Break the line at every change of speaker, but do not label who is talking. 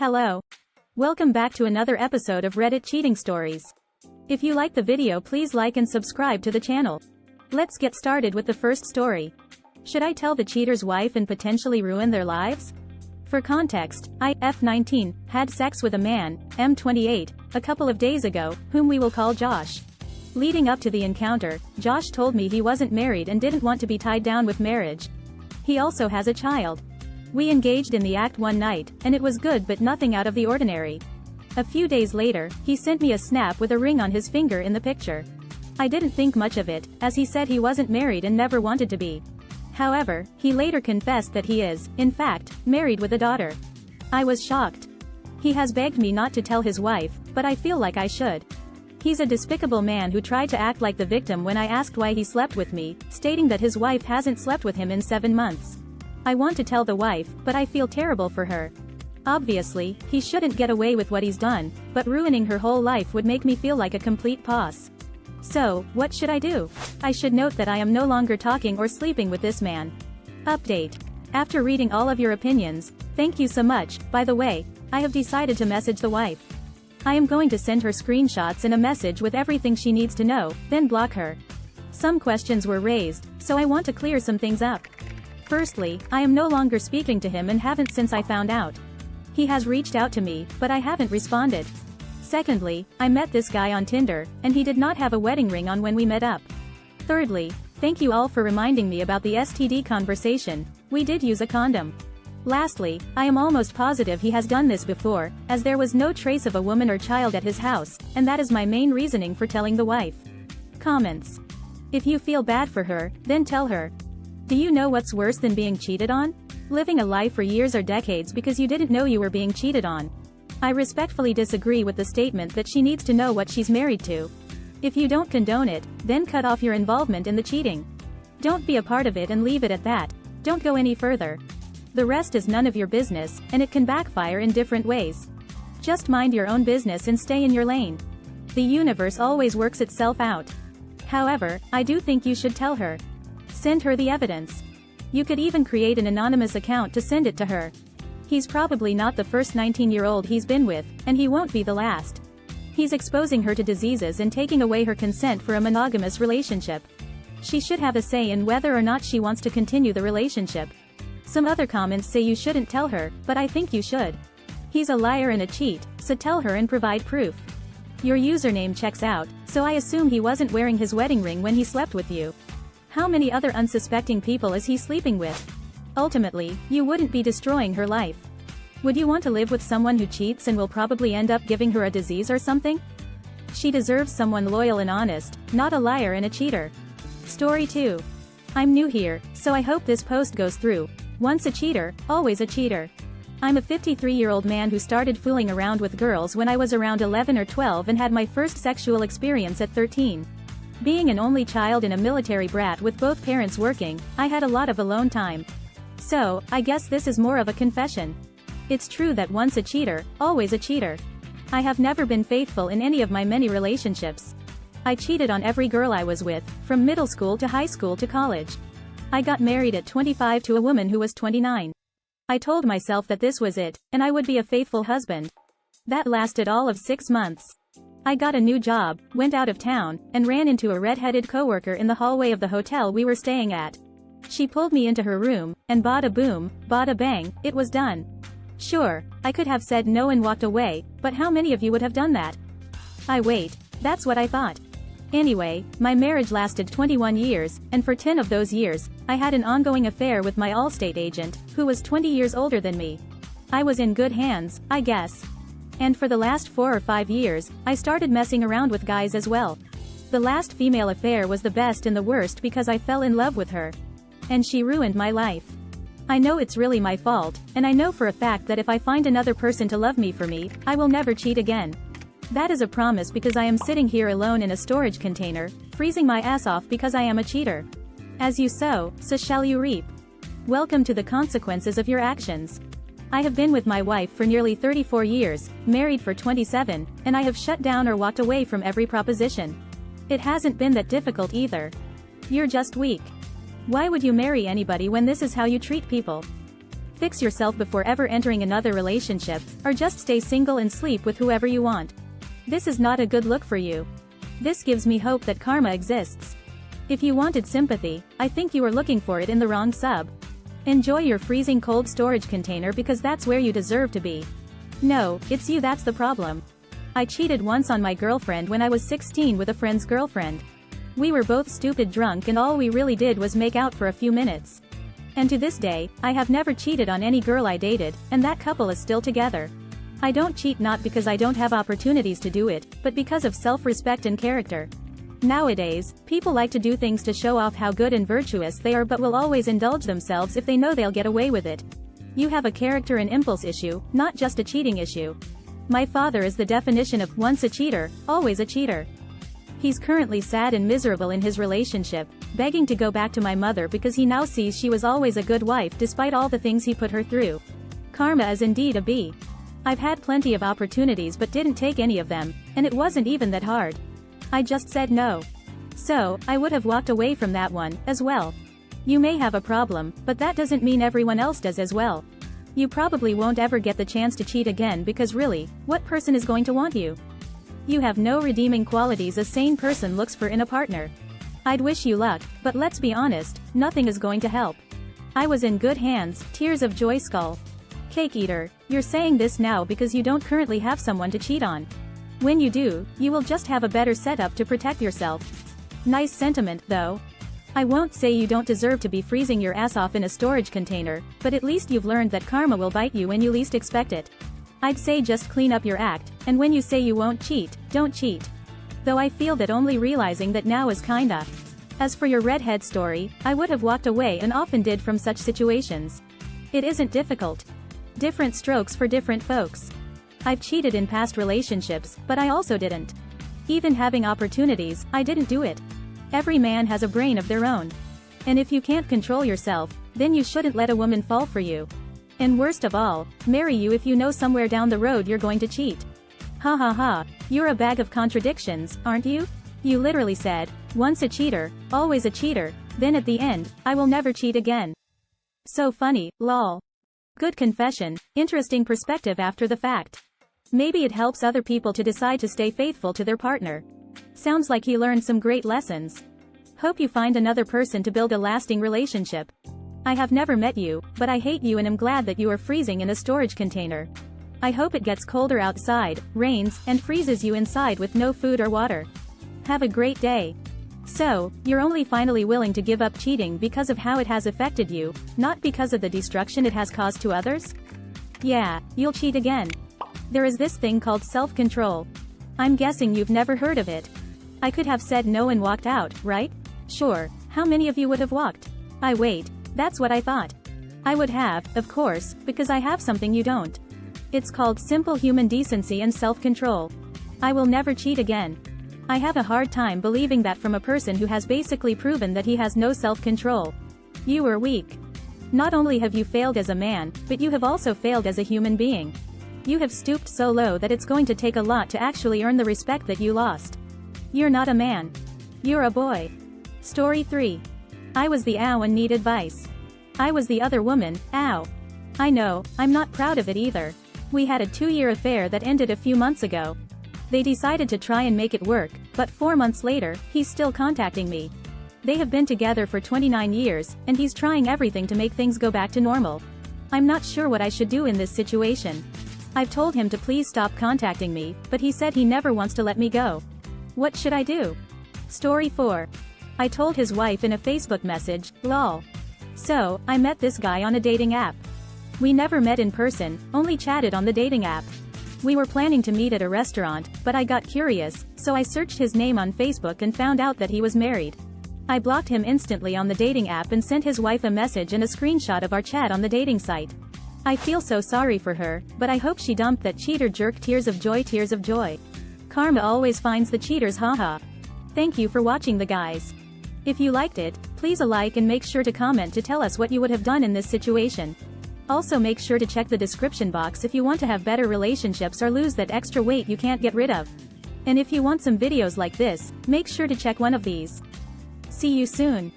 Hello. Welcome back to another episode of Reddit Cheating Stories. If you like the video, please like and subscribe to the channel. Let's get started with the first story. Should I tell the cheater's wife and potentially ruin their lives? For context, I, F19, had sex with a man, M28, a couple of days ago, whom we will call Josh. Leading up to the encounter, Josh told me he wasn't married and didn't want to be tied down with marriage. He also has a child. We engaged in the act one night, and it was good but nothing out of the ordinary. A few days later, he sent me a snap with a ring on his finger in the picture. I didn't think much of it, as he said he wasn't married and never wanted to be. However, he later confessed that he is, in fact, married with a daughter. I was shocked. He has begged me not to tell his wife, but I feel like I should. He's a despicable man who tried to act like the victim when I asked why he slept with me, stating that his wife hasn't slept with him in 7 months. I want to tell the wife, but I feel terrible for her. Obviously, he shouldn't get away with what he's done, but ruining her whole life would make me feel like a complete boss. So, what should I do? I should note that I am no longer talking or sleeping with this man. Update. After reading all of your opinions, thank you so much. By the way, I have decided to message the wife. I am going to send her screenshots and a message with everything she needs to know, then block her. Some questions were raised, so I want to clear some things up. Firstly, I am no longer speaking to him and haven't since I found out. He has reached out to me, but I haven't responded. Secondly, I met this guy on Tinder, and he did not have a wedding ring on when we met up. Thirdly, thank you all for reminding me about the STD conversation. We did use a condom. Lastly, I am almost positive he has done this before, as there was no trace of a woman or child at his house, and that is my main reasoning for telling the wife. Comments. If you feel bad for her, then tell her. Do you know what's worse than being cheated on? Living a lie for years or decades because you didn't know you were being cheated on. I respectfully disagree with the statement that she needs to know what she's married to. If you don't condone it, then cut off your involvement in the cheating. Don't be a part of it and leave it at that. Don't go any further. The rest is none of your business, and it can backfire in different ways. Just mind your own business and stay in your lane. The universe always works itself out. However, I do think you should tell her. Send her the evidence. You could even create an anonymous account to send it to her. He's probably not the first 19-year-old he's been with, and he won't be the last. He's exposing her to diseases and taking away her consent for a monogamous relationship. She should have a say in whether or not she wants to continue the relationship. Some other comments say you shouldn't tell her, but I think you should. He's a liar and a cheat, so tell her and provide proof. Your username checks out, so I assume he wasn't wearing his wedding ring when he slept with you. How many other unsuspecting people is he sleeping with? Ultimately, you wouldn't be destroying her life. Would you want to live with someone who cheats and will probably end up giving her a disease or something? She deserves someone loyal and honest, not a liar and a cheater. Story 2. I'm new here, so I hope this post goes through. Once a cheater, always a cheater. I'm a 53-year-old man who started fooling around with girls when I was around 11 or 12 and had my first sexual experience at 13. Being an only child and a military brat with both parents working, I had a lot of alone time. So, I guess this is more of a confession. It's true that once a cheater, always a cheater. I have never been faithful in any of my many relationships. I cheated on every girl I was with, from middle school to high school to college. I got married at 25 to a woman who was 29. I told myself that this was it, and I would be a faithful husband. That lasted all of 6 months. I got a new job, went out of town, and ran into a red-headed coworker in the hallway of the hotel we were staying at. She pulled me into her room, and bada boom, bada bang, it was done. Sure, I could have said no and walked away, but how many of you would have done that? Wait, that's what I thought. Anyway, my marriage lasted 21 years, and for 10 of those years, I had an ongoing affair with my Allstate agent, who was 20 years older than me. I was in good hands, I guess. And for the last 4 or 5 years, I started messing around with guys as well. The last female affair was the best and the worst because I fell in love with her. And she ruined my life. I know it's really my fault, and I know for a fact that if I find another person to love me for me, I will never cheat again. That is a promise because I am sitting here alone in a storage container, freezing my ass off because I am a cheater. As you sow, so shall you reap. Welcome to the consequences of your actions. I have been with my wife for nearly 34 years, married for 27, and I have shut down or walked away from every proposition. It hasn't been that difficult either. You're just weak. Why would you marry anybody when this is how you treat people? Fix yourself before ever entering another relationship, or just stay single and sleep with whoever you want. This is not a good look for you. This gives me hope that karma exists. If you wanted sympathy, I think you are looking for it in the wrong sub. Enjoy your freezing cold storage container because that's where you deserve to be. No, it's you that's the problem. I cheated once on my girlfriend when I was 16 with a friend's girlfriend. We were both stupid drunk and all we really did was make out for a few minutes. And to this day, I have never cheated on any girl I dated, and that couple is still together. I don't cheat not because I don't have opportunities to do it, but because of self-respect and character. Nowadays, people like to do things to show off how good and virtuous they are but will always indulge themselves if they know they'll get away with it. You have a character and impulse issue, not just a cheating issue. My father is the definition of once a cheater, always a cheater. He's currently sad and miserable in his relationship, begging to go back to my mother because he now sees she was always a good wife despite all the things he put her through. Karma is indeed a B. I've had plenty of opportunities but didn't take any of them, and it wasn't even that hard. I just said no. So, I would have walked away from that one, as well. You may have a problem, but that doesn't mean everyone else does as well. You probably won't ever get the chance to cheat again because really, what person is going to want you? You have no redeeming qualities a sane person looks for in a partner. I'd wish you luck, but let's be honest, nothing is going to help. I was in good hands, tears of joy skull. Cake eater, you're saying this now because you don't currently have someone to cheat on. When you do, you will just have a better setup to protect yourself. Nice sentiment, though. I won't say you don't deserve to be freezing your ass off in a storage container, but at least you've learned that karma will bite you when you least expect it. I'd say just clean up your act, and when you say you won't cheat, don't cheat. Though I feel that only realizing that now is kinda. As for your redhead story, I would have walked away and often did from such situations. It isn't difficult. Different strokes for different folks. I've cheated in past relationships, but I also didn't. Even having opportunities, I didn't do it. Every man has a brain of their own. And if you can't control yourself, then you shouldn't let a woman fall for you. And worst of all, marry you if you know somewhere down the road you're going to cheat. Ha ha ha, you're a bag of contradictions, aren't you? You literally said, once a cheater, always a cheater, then at the end, I will never cheat again. So funny, lol. Good confession, interesting perspective after the fact. Maybe it helps other people to decide to stay faithful to their partner. Sounds like he learned some great lessons. Hope you find another person to build a lasting relationship. I have never met you, but I hate you and am glad that you are freezing in a storage container. I hope it gets colder outside, rains, and freezes you inside with no food or water. Have a great day. So, you're only finally willing to give up cheating because of how it has affected you, not because of the destruction it has caused to others? Yeah, you'll cheat again. There is this thing called self-control. I'm guessing you've never heard of it. I could have said no and walked out, right? Sure, how many of you would have walked? Wait, that's what I thought. I would have, of course, because I have something you don't. It's called simple human decency and self-control. I will never cheat again. I have a hard time believing that from a person who has basically proven that he has no self-control. You are weak. Not only have you failed as a man, but you have also failed as a human being. You have stooped so low that it's going to take a lot to actually earn the respect that you lost. You're not a man. You're a boy. Story 3. I was the ow and need advice. I was the other woman, ow. I know, I'm not proud of it either. We had a 2-year affair that ended a few months ago. They decided to try and make it work, but 4 months later, he's still contacting me. They have been together for 29 years, and he's trying everything to make things go back to normal. I'm not sure what I should do in this situation. I've told him to please stop contacting me, but he said he never wants to let me go. What should I do? Story 4. I told his wife in a Facebook message, lol. So, I met this guy on a dating app. We never met in person, only chatted on the dating app. We were planning to meet at a restaurant, but I got curious, so I searched his name on Facebook and found out that he was married. I blocked him instantly on the dating app and sent his wife a message and a screenshot of our chat on the dating site. I feel so sorry for her, but I hope she dumped that cheater jerk. Tears of joy, tears of joy. Karma always finds the cheaters, haha. Thank you for watching the guys. If you liked it, please a like and make sure to comment to tell us what you would have done in this situation. Also make sure to check the description box if you want to have better relationships or lose that extra weight you can't get rid of. And if you want some videos like this, make sure to check one of these. See you soon.